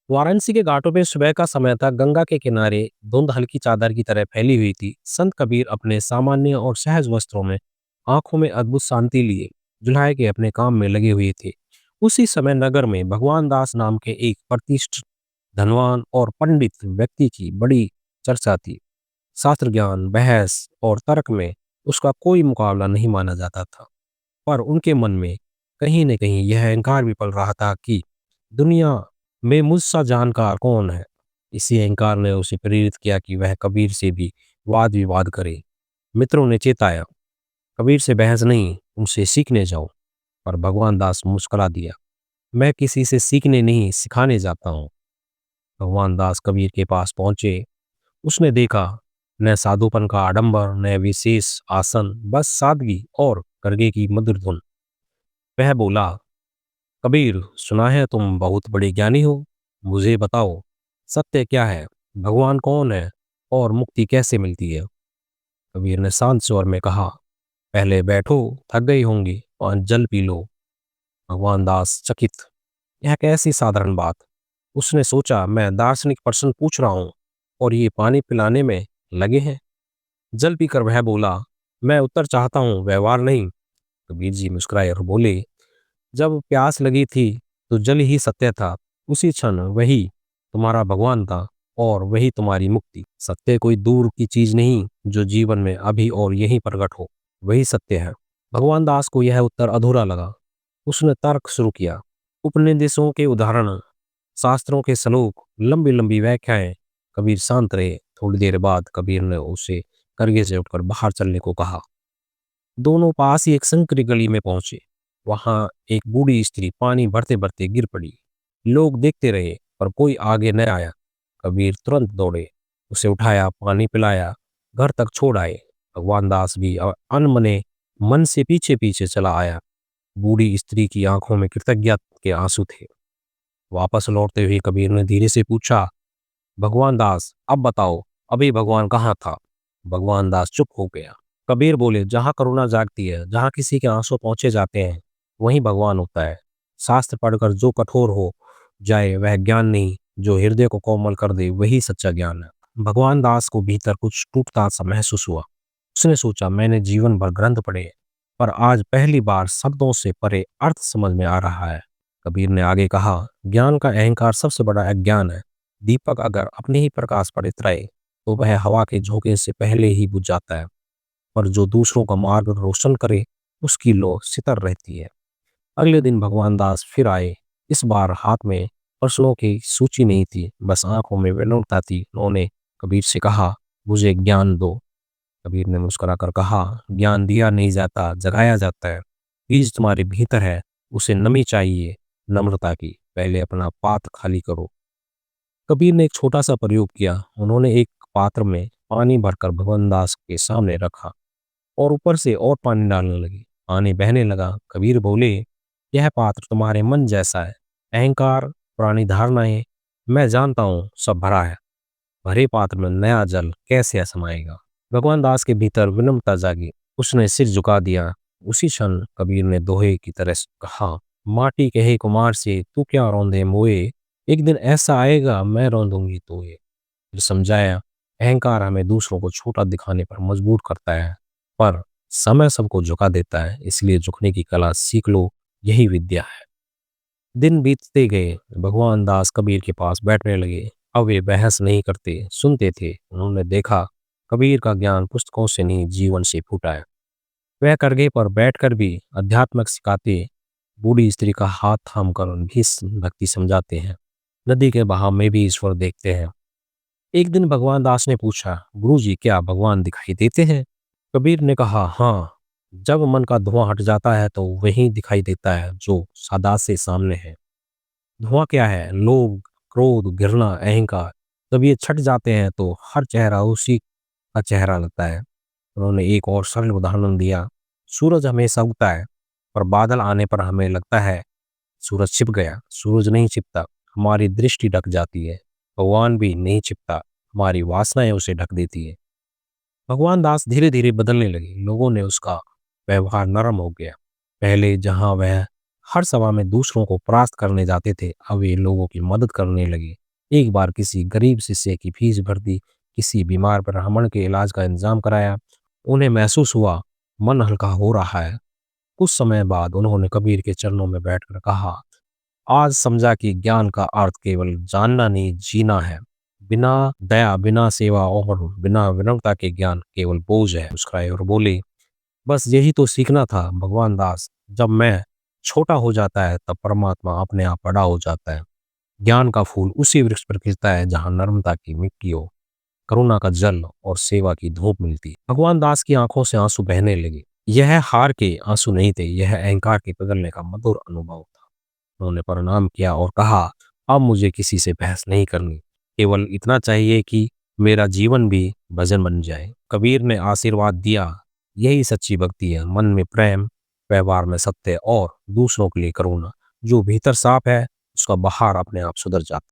वाराणसी के घाटों पे सुबह का समय था। गंगा के किनारे धुंध हल्की चादर की तरह फैली हुई थी। संत कबीर अपने सामान्य और सहज वस्त्रों में, आंखों में अद्भुत शांति लिए, जुल्हाए के अपने काम में लगे हुए थे। उसी समय नगर में भगवान दास नाम के एक प्रतिष्ठित, धनवान और पंडित व्यक्ति की बड़ी चर्चा थी। शास्त्र ज्ञान, बहस और तर्क में उसका कोई मुकाबला नहीं माना जाता था। पर उनके मन में कहीं न कहीं यह अहंकार भी पल रहा था कि दुनिया में मुझसा जानकार कौन है। इसी अहंकार ने उसे प्रेरित किया कि वह कबीर से भी वाद विवाद करे। मित्रों ने चेताया, कबीर से बहस नहीं, उनसे सीखने जाओ। पर भगवान दास मुस्कुरा दिया, मैं किसी से सीखने नहीं, सिखाने जाता हूँ। भगवान दास कबीर के पास पहुंचे। उसने देखा, न साधुपन का आडंबर, न विशेष आसन, बस सादगी और करगे की मधुर धुन। वह बोला, कबीर, सुना है तुम बहुत बड़े ज्ञानी हो। मुझे बताओ, सत्य क्या है? भगवान कौन है और मुक्ति कैसे मिलती है? कबीर ने शांत स्वर में कहा, पहले बैठो, थक गई होंगी, और जल पी लो। भगवान दास चकित, यह कैसी साधारण बात। उसने सोचा, मैं दार्शनिक प्रश्न पूछ रहा हूँ और ये पानी पिलाने में लगे हैं। जल पीकर वह बोला, मैं उत्तर चाहता हूँ, व्यवहार नहीं। कबीर जी मुस्कुराए और बोले, जब प्यास लगी थी तो जल ही सत्य था। उसी क्षण वही तुम्हारा भगवान था और वही तुम्हारी मुक्ति। सत्य कोई दूर की चीज नहीं जो जीवन में अभी और यहीं प्रकट हो, वही सत्य है। भगवान दास को यह उत्तर अधूरा लगा। उसने तर्क शुरू किया, उपनिषदों के उदाहरण, शास्त्रों के श्लोक, लंबी लंबी व्याख्याएं। कबीर शांत रहे। थोड़ी देर बाद कबीर ने उसे करगे से उठकर बाहर चलने को कहा। दोनों पास ही एक संकरी गली में पहुंचे। वहां एक बूढ़ी स्त्री पानी भरते भरते गिर पड़ी। लोग देखते रहे पर कोई आगे न आया। कबीर तुरंत दौड़े, उसे उठाया, पानी पिलाया, घर तक छोड़ आए। भगवान दास भी अनमने मन से पीछे पीछे चला आया। बूढ़ी स्त्री की आंखों में कृतज्ञता के आंसू थे। वापस लौटते हुए कबीर ने धीरे से पूछा, भगवान दास, अब बताओ, अभी भगवान कहाँ था? भगवान दास चुप हो गया। कबीर बोले, जहाँ करुणा जागती है, जहाँ किसी के आंसू पहुंचे जाते हैं, वहीं भगवान होता है। शास्त्र पढ़कर जो कठोर हो जाए वह ज्ञान नहीं, जो हृदय को कोमल कर दे वही सच्चा ज्ञान है। भगवान दास को भीतर कुछ टूटता सा महसूस हुआ। उसने सोचा, मैंने जीवन भर ग्रंथ पढ़े, पर आज पहली बार शब्दों से परे अर्थ समझ में आ रहा है। कबीर ने आगे कहा, ज्ञान का अहंकार सबसे बड़ा अज्ञान है। दीपक अगर अपने ही प्रकाश पर इतराए तो वह हवा के झोंके से पहले ही बुझ जाता है, पर जो दूसरों का मार्ग रोशन करे उसकी लौ सितर रहती है। अगले दिन भगवान दास फिर आए। इस बार हाथ में प्रश्नों की सूची नहीं थी, बस आंखों में विनम्रता थी। उन्होंने कबीर से कहा, मुझे ज्ञान दो। कबीर ने मुस्कुराकर कहा, ज्ञान दिया नहीं जाता, जगाया जाता है। बीज तुम्हारे भीतर है, उसे नमी चाहिए, नम्रता की। पहले अपना पात्र खाली करो। कबीर ने एक छोटा सा प्रयोग किया। उन्होंने एक पात्र में पानी भरकर भगवान दास के सामने रखा और ऊपर से और पानी डालने लगे। पानी बहने लगा। कबीर बोले, यह पात्र तुम्हारे मन जैसा है। अहंकार, पुरानी धारणाएं, मैं जानता हूँ, सब भरा है। भरे पात्र में नया जल कैसे समाएगा? भगवान दास के भीतर विनम्रता जागी। उसने सिर झुका दिया। उसी क्षण कबीर ने दोहे की तरह कहा, माटी कहे कुमार से, तू क्या रौंदे मोए, एक दिन ऐसा आएगा मैं रौंदूंगी तोए। फिर समझाया, अहंकार हमें दूसरों को छोटा दिखाने पर मजबूर करता है, पर समय सबको झुका देता है। इसलिए झुकने की कला सीख लो, यही विद्या है। दिन बीतते गए। भगवान दास कबीर के पास बैठने लगे। अब वे बहस नहीं करते, सुनते थे। उन्होंने देखा, कबीर का ज्ञान पुस्तकों से नहीं, जीवन से फूटा है। वह करगे पर बैठकर भी अध्यात्मक सिखाते, बूढ़ी स्त्री का हाथ थाम कर भी भक्ति समझाते हैं, नदी के बहाव में भी ईश्वर देखते हैं। एक दिन भगवान दास ने पूछा, गुरु जी, क्या भगवान दिखाई देते हैं? कबीर ने कहा, हाँ, जब मन का धुआं हट जाता है तो वही दिखाई देता है जो सादा से सामने है। धुआं क्या है? लोभ, क्रोध, घृणा, अहंकार। जब ये छट जाते हैं तो हर चेहरा उसी का चेहरा लगता है। उन्होंने एक और सरल उदाहरण दिया, सूरज हमेशा उगता है, पर बादल आने पर हमें लगता है सूरज छिप गया। सूरज नहीं छिपता, हमारी दृष्टि ढक जाती है। भगवान भी नहीं छिपता, हमारी वासनाएं उसे ढक देती है। भगवान दास धीरे धीरे बदलने लगे। लोगों ने उसका व्यवहार नरम हो गया। पहले जहां वह हर सभा में दूसरों को परास्त करने जाते थे, अब वे लोगों की मदद करने लगे। एक बार किसी गरीब शिष्य की फीस भर दी, किसी बीमार ब्राह्मण के इलाज का इंतजाम कराया। उन्हें महसूस हुआ मन हल्का हो रहा है। कुछ समय बाद उन्होंने कबीर के चरणों में बैठकर कहा, आज समझा कि ज्ञान का अर्थ केवल जानना नहीं, जीना है। बिना दया, बिना सेवा और बिना विनम्रता के ज्ञान केवल बोझ है। मुस्कुराए और बोले, बस यही तो सीखना था भगवान दास। जब मैं छोटा हो जाता है तब परमात्मा अपने आप बड़ा हो जाता है। ज्ञान का फूल उसी वृक्ष पर खिलता है जहाँ नर्मदा की मिट्टी हो, करुणा का जल और सेवा की धूप मिलती है। भगवान दास की आंखों से आंसू बहने लगे। यह हार के आंसू नहीं थे, यह अहंकार के पिघलने का मधुर अनुभव था। उन्होंने प्रणाम किया और कहा, अब मुझे किसी से बहस नहीं करनी, केवल इतना चाहिए कि मेरा जीवन भी भजन बन जाए। कबीर ने आशीर्वाद दिया, यही सच्ची भक्ति है, मन में प्रेम, व्यवहार में सत्य और दूसरों के लिए करुणा। जो भीतर साफ है उसका बाहर अपने आप सुधर जाता है।